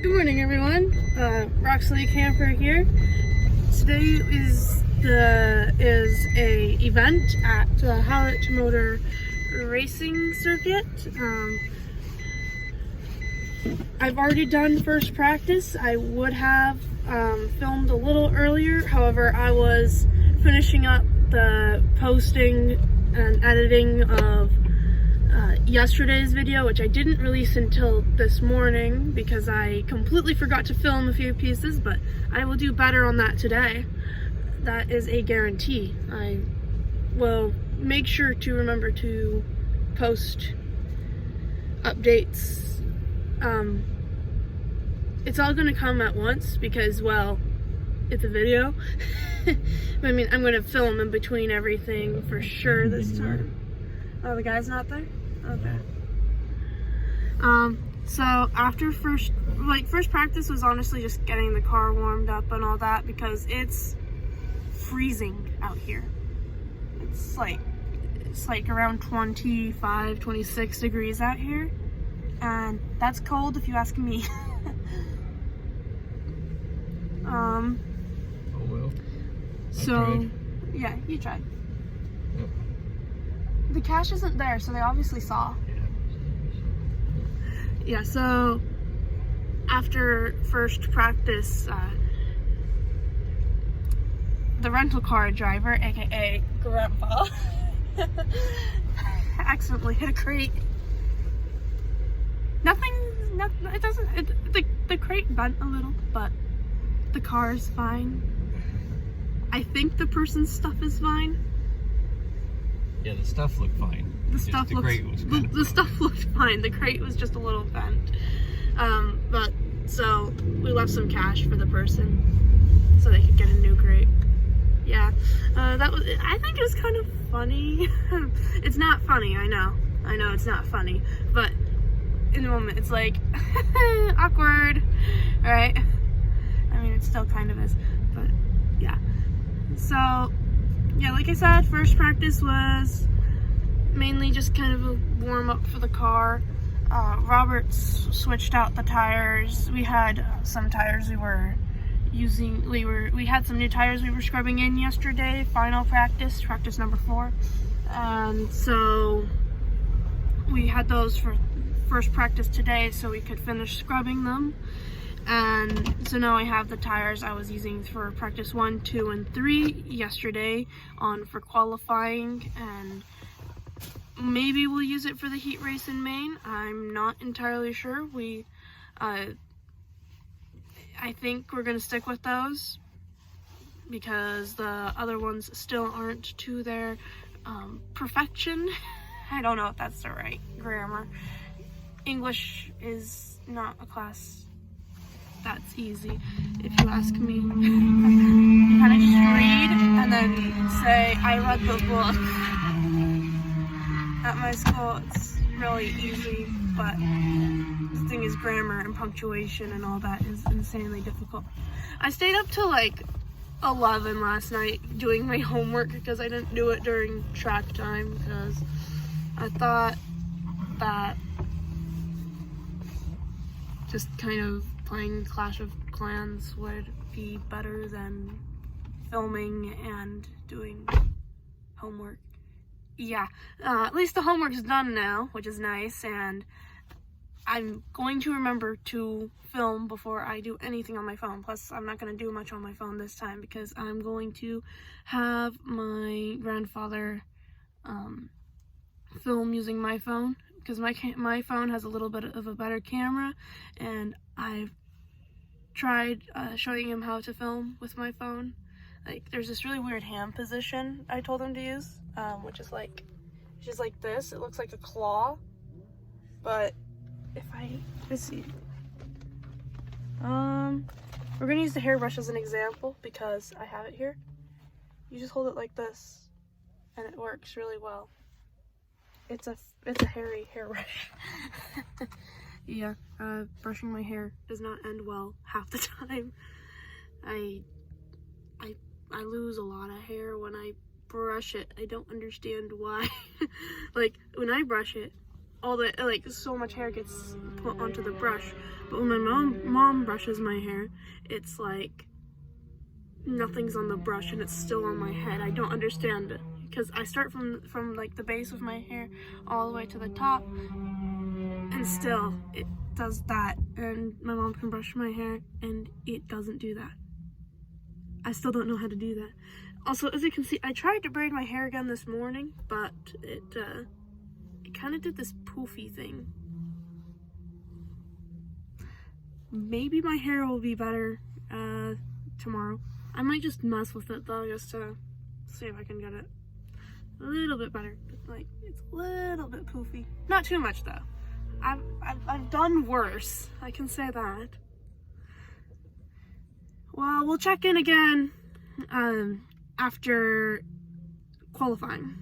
Good morning, everyone. Roxley Camper here. Today is a event at the Hallet Motor Racing Circuit. I've already done first practice. I would have filmed a little earlier. However, I was finishing up the posting and editing of yesterday's video, which I didn't release until this morning because I completely forgot to film a few pieces, but I will do better on that today. That is a guarantee. I will make sure to remember to post updates. It's all gonna come at once because, well, it's a video. I mean, I'm gonna film in between everything for sure this time. Oh, the guy's not there? Okay. So after first practice was honestly just getting the car warmed up and all that because it's freezing out here. It's like around 25, 26 degrees out here. And that's cold if you ask me. Oh well. So, yeah, you tried. Yep. The cash isn't there, so they obviously saw. Yeah, so after first practice, the rental car driver, aka Grandpa, accidentally hit a crate. The crate bent a little, but the car is fine. I think the person's stuff is fine. Yeah, the stuff looked fine. The stuff looked fine. The crate was just a little bent. But so we left some cash for the person so they could get a new crate. Yeah, I think it was kind of funny. It's not funny, I know it's not funny, but in the moment it's like awkward, right? I mean, it still kind of is, but yeah. So yeah, like I said, first practice was mainly just kind of a warm up for the car. Roberts switched out the tires. We had some tires we were using. We had some new tires we were scrubbing in yesterday. Final practice number 4, and so we had those for first practice today, so we could finish scrubbing them. And so now I have the tires I was using for practice 1, 2, and 3 yesterday on for qualifying, and maybe we'll use it for the heat race in Maine. I'm not entirely sure. I think we're gonna stick with those because the other ones still aren't to their perfection. I don't know if that's the right grammar. English is not a class that's easy, if you ask me. You kind of just read and then say, I read the book. At my school, it's really easy, but the thing is grammar and punctuation and all that is insanely difficult. I stayed up till like 11 last night doing my homework because I didn't do it during track time because I thought that just kind of playing Clash of Clans would be better than filming and doing homework. Yeah, at least the homework's done now, which is nice, and I'm going to remember to film before I do anything on my phone. Plus, I'm not going to do much on my phone this time because I'm going to have my grandfather film using my phone because my phone has a little bit of a better camera, and I've tried showing him how to film with my phone. Like, there's this really weird hand position I told him to use, which is like, just like this. It looks like a claw, but let's see. We're gonna use the hairbrush as an example because I have it here. You just hold it like this, and it works really well. It's a hairy hairbrush. Yeah, brushing my hair does not end well half the time. I lose a lot of hair when I brush it. I don't understand why. Like, when I brush it, all the, like, so much hair gets put onto the brush. But when my mom brushes my hair, it's like nothing's on the brush and it's still on my head. I don't understand it, because I start from like the base of my hair all the way to the top, and still it does that. And my mom can brush my hair and it doesn't do that. I still don't know how to do that. Also, as you can see, I tried to braid my hair again this morning, but it kind of did this poofy thing. Maybe my hair will be better tomorrow. I might just mess with it though, just to see if I can get it a little bit better. Like, it's a little bit poofy. Not too much though. I've done worse, I can say that. Well, we'll check in again after qualifying.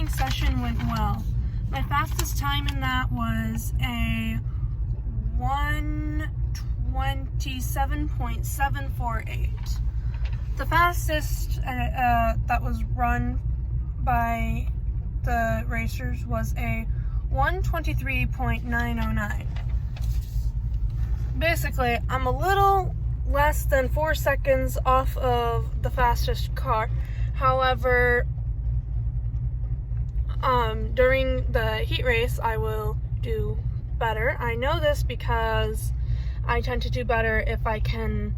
Session went well. My fastest time in that was a 1:27.748. The fastest that was run by the racers was a 1:23.909. Basically, I'm a little less than 4 seconds off of the fastest car. However, during the heat race, I will do better. I know this because I tend to do better if I can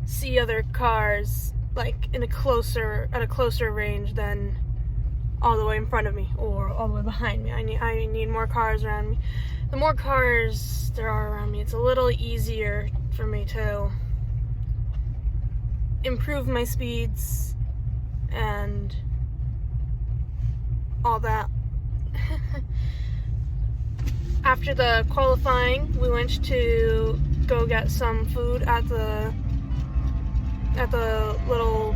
see other cars like at a closer range than all the way in front of me or all the way behind me. I need more cars around me. The more cars there are around me, it's a little easier for me to improve my speeds and all that. After the qualifying, we went to go get some food at the little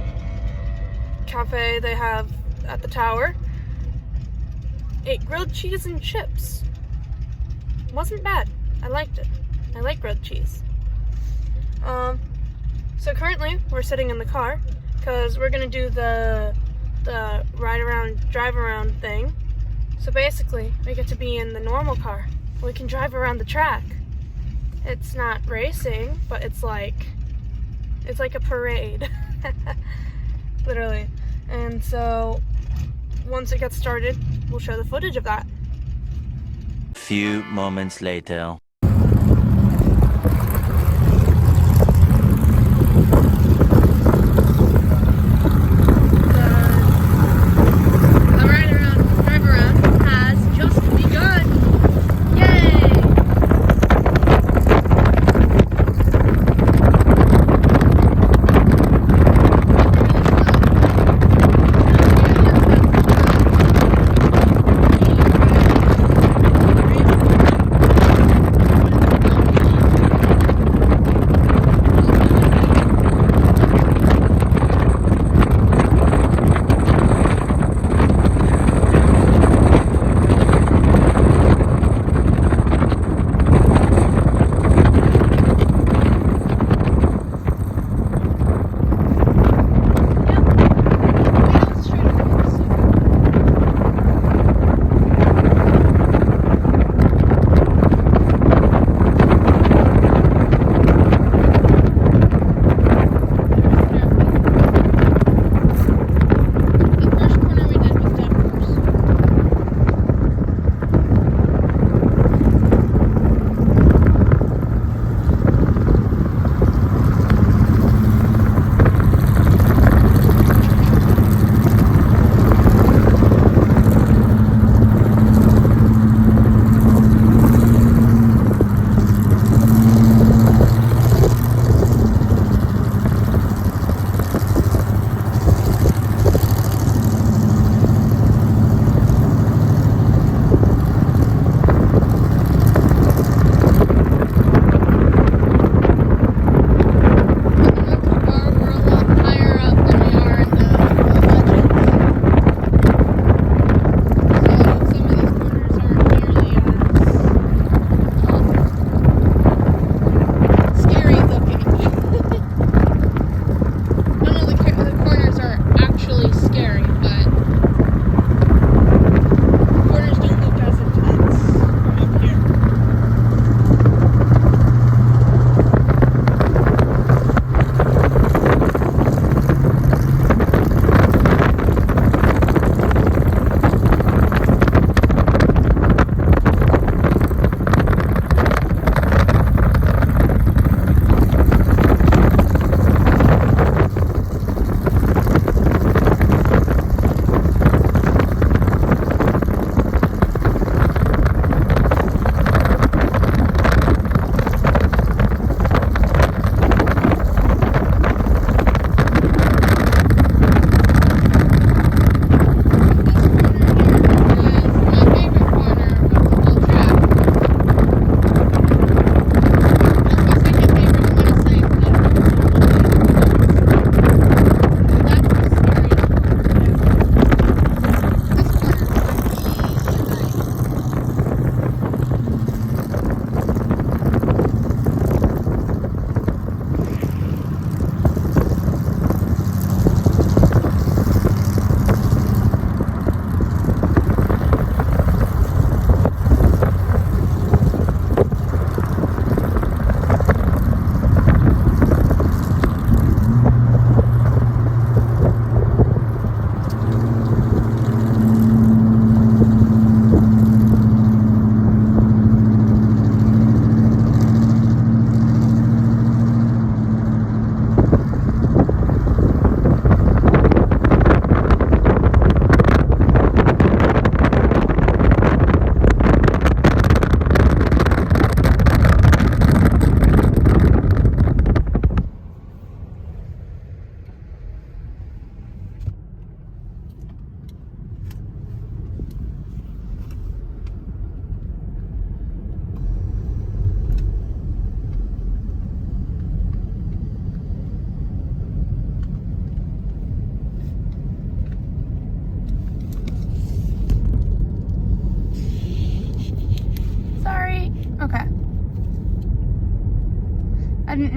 cafe they have at the tower. Ate grilled cheese and chips. Wasn't bad. I liked it. I like grilled cheese. So currently we're sitting in the car because we're gonna do the ride around, drive around thing. So basically, we get to be in the normal car. We can drive around the track. It's not racing, but it's like a parade, literally. And so, once it gets started, we'll show the footage of that. Few moments later.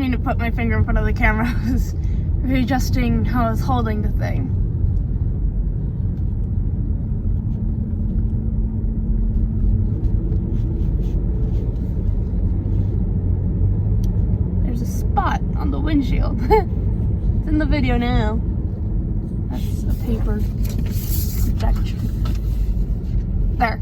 mean to put my finger in front of the camera. I was readjusting how I was holding the thing. There's a spot on the windshield. It's in the video now. That's a paper projection. There.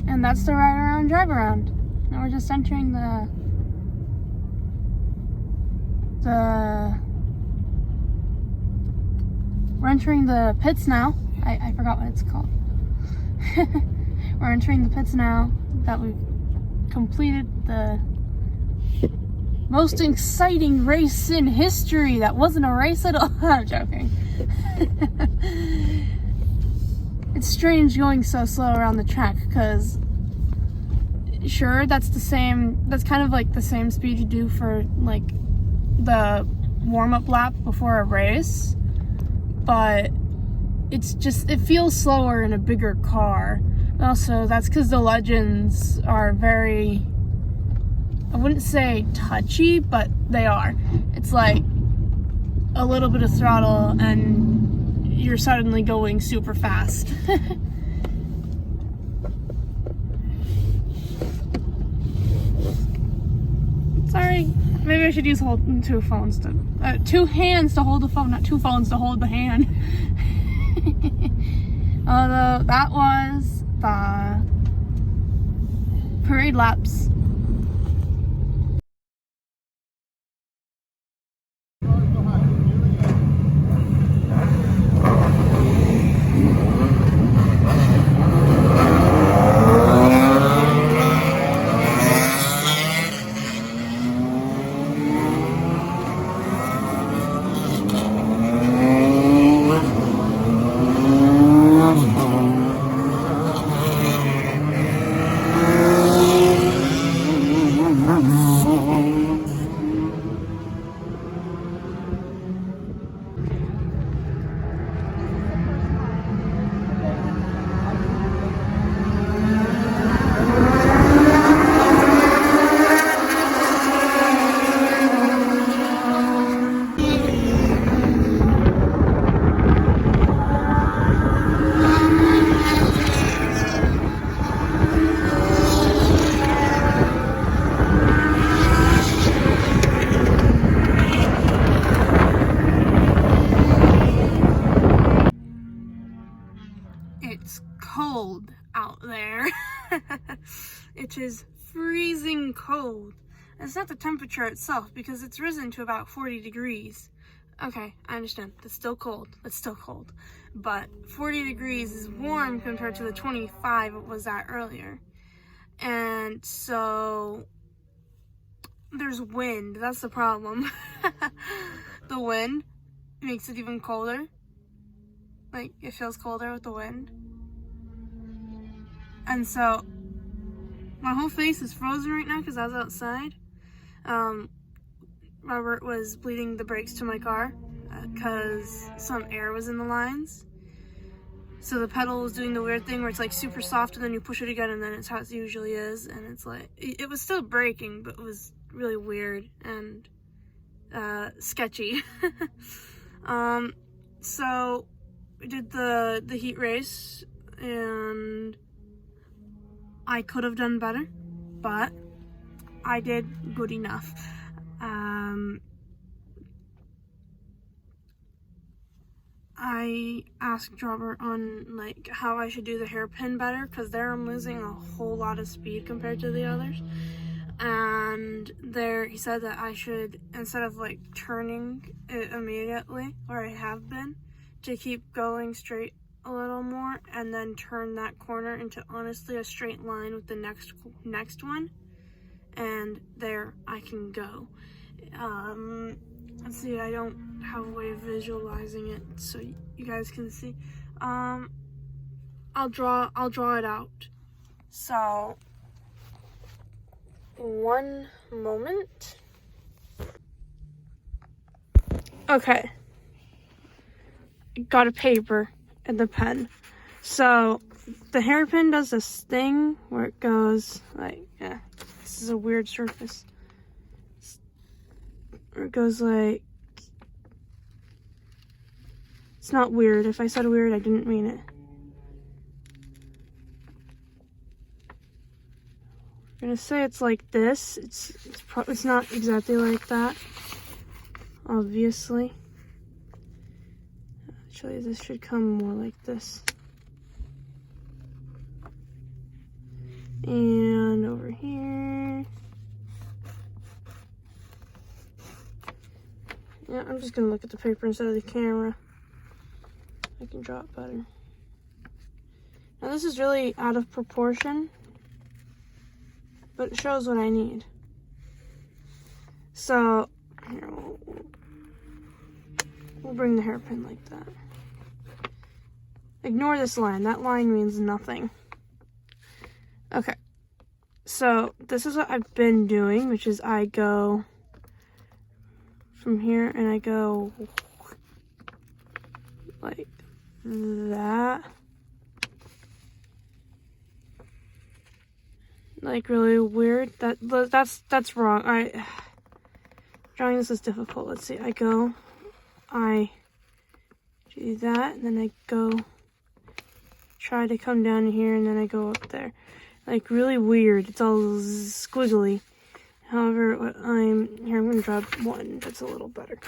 And that's the ride around, drive around. Now we're just entering we're entering the pits now. I forgot what it's called. We're entering the pits now that we've completed the most exciting race in history. That wasn't a race at all. I'm joking. It's strange going so slow around the track because sure, that's kind of like the same speed you do for like the warm-up lap before a race, but it feels slower in a bigger car. Also, that's because the Legends are very, I wouldn't say touchy, but they are. It's like a little bit of throttle and you're suddenly going super fast. Sorry, maybe I should use two hands to hold the phone, not two phones to hold the hand. Although that was the parade laps. which is freezing cold. And it's not the temperature itself, because it's risen to about 40 degrees. Okay, I understand. It's still cold. It's still cold. But 40 degrees is warm compared to the 25 it was at earlier. And so there's wind. That's the problem. The wind makes it even colder. Like, it feels colder with the wind. And so my whole face is frozen right now because I was outside. Robert was bleeding the brakes to my car because some air was in the lines. So the pedal was doing the weird thing where it's like super soft and then you push it again and then it's how it usually is. And it's like, it was still braking, but it was really weird and sketchy. So we did the heat race and I could have done better, but I did good enough. I asked Robert on like how I should do the hairpin better, because there I'm losing a whole lot of speed compared to the others. And there he said that I should, instead of like turning it immediately, or I have been, to keep going straight a little more and then turn that corner into honestly a straight line with the next one, and there I can go. Let's see, I don't have a way of visualizing it so you guys can see. I'll draw it out. So, one moment. Okay. Got a paper and the pen. So, the hairpin does this thing where it goes like, yeah, this is a weird surface. Or it goes like, it's not weird. If I said weird, I didn't mean it. I'm gonna say it's like this. It's not exactly like that, obviously. Actually, this should come more like this. And over here. Yeah, I'm just gonna look at the paper instead of the camera. I can draw it better. Now this is really out of proportion, but it shows what I need. So, here, we'll bring the hairpin like that. Ignore this line. That line means nothing. Okay. So, this is what I've been doing, which is I go from here and I go like that. Like really weird. That's wrong. Drawing this is difficult. Let's see. I do that, and then I go try to come down here, and then I go up there. Like really weird. It's all squiggly. However, I'm gonna draw one that's a little better.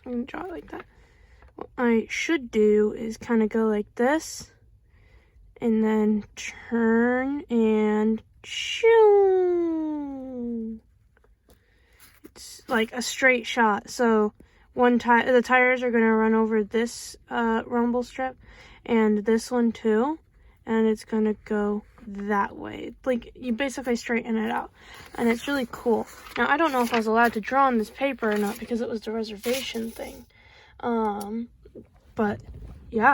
I'm gonna draw it like that. What I should do is kind of go like this, and then turn and shoo. It's like a straight shot. So the tires are gonna run over this rumble strip and this one too, and it's gonna go that way. Like, you basically straighten it out, and it's really cool. Now, I don't know if I was allowed to draw on this paper or not because it was the reservation thing. But yeah.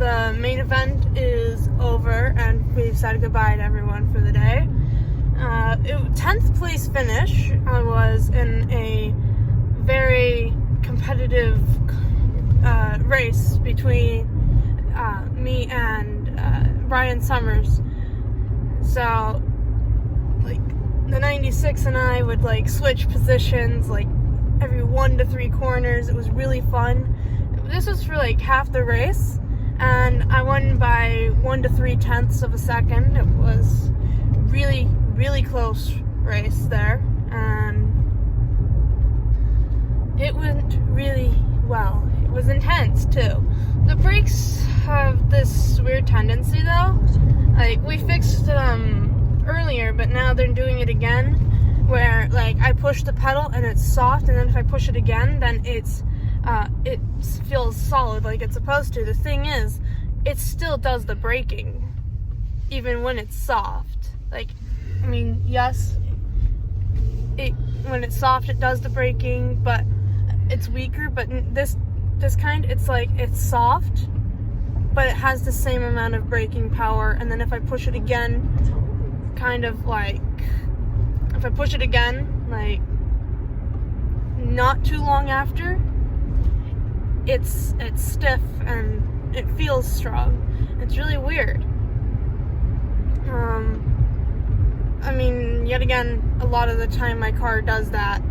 the main event is over and we've said goodbye to everyone for the day. 10th place finish. I was in a very competitive race between me and Brian Summers. So, like, the 96 and I would, like, switch positions, like, every 1 to 3 corners. It was really fun. This was for, like, half the race, and I won by 1 to 3/10 of a second. It was really, really close race there, and it went really well. It was intense, too. The brakes have this weird tendency, though. Like, we fixed them earlier, but now they're doing it again, where, like, I push the pedal and it's soft, and then if I push it again, then it feels solid like it's supposed to. The thing is, it still does the braking, even when it's soft. Like, I mean, yes, when it's soft, it does the braking, but it's weaker. But this kind, it's like, it's soft, but it has the same amount of braking power. And then if I push it again, kind of like, if I push it again, like, not too long after, it's stiff and it feels strong. It's really weird. I mean, yet again, a lot of the time my car does that.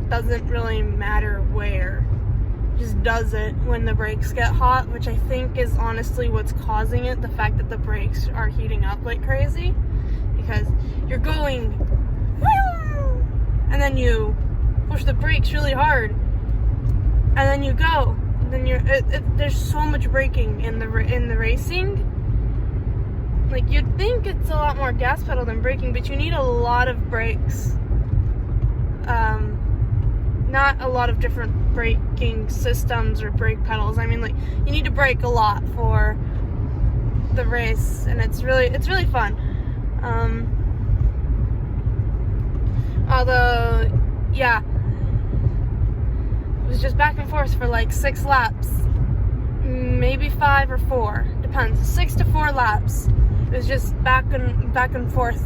Doesn't really matter where. Just does it when the brakes get hot, which I think is honestly what's causing it. The fact that the brakes are heating up like crazy. Because you're going, and then you push the brakes really hard, and then you go. And then there's so much braking in the racing. Like, you'd think it's a lot more gas pedal than braking, but you need a lot of brakes. Not a lot of different braking systems or brake pedals. I mean, like, you need to brake a lot for the race, and it's really fun. Although, yeah, it was just back and forth for like 6 laps, maybe 5 or 4, depends. 6 to 4 laps. It was just back and forth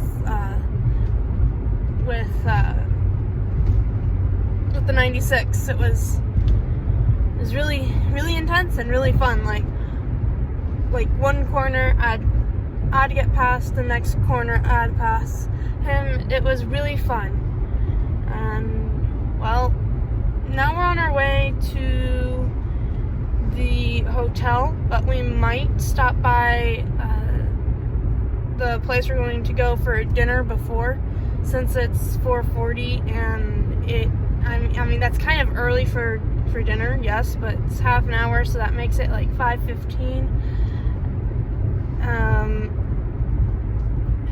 with the 96. It was really, really intense and really fun. Like one corner I'd get past, the next corner I'd pass him. It was really fun. And, well, now we're on our way to the hotel, but we might stop by the place we're going to go for dinner before, since it's 4:40, and I mean, that's kind of early for dinner, yes, but it's half an hour, so that makes it like 5:15.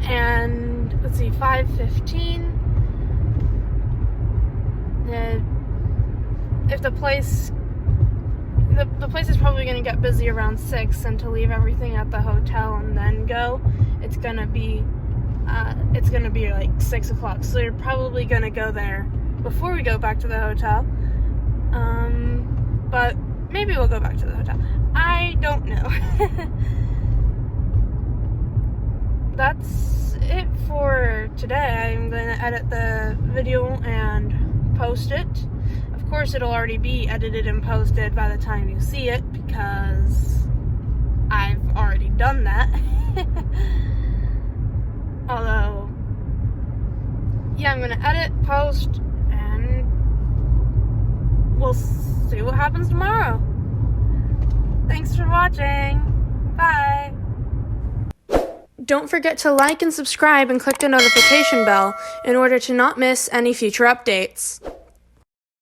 And let's see, 5:15. If the place is probably going to get busy around 6, and to leave everything at the hotel and then go, it's gonna be like 6 o'clock. So you're probably gonna go there before we go back to the hotel. But maybe we'll go back to the hotel. I don't know. That's it for today. I'm gonna edit the video and post it. Of course, it'll already be edited and posted by the time you see it, because I've already done that. Although, yeah, I'm gonna edit, post, and we'll see what happens tomorrow. Thanks for watching. Bye. Don't forget to like and subscribe and click the notification bell in order to not miss any future updates.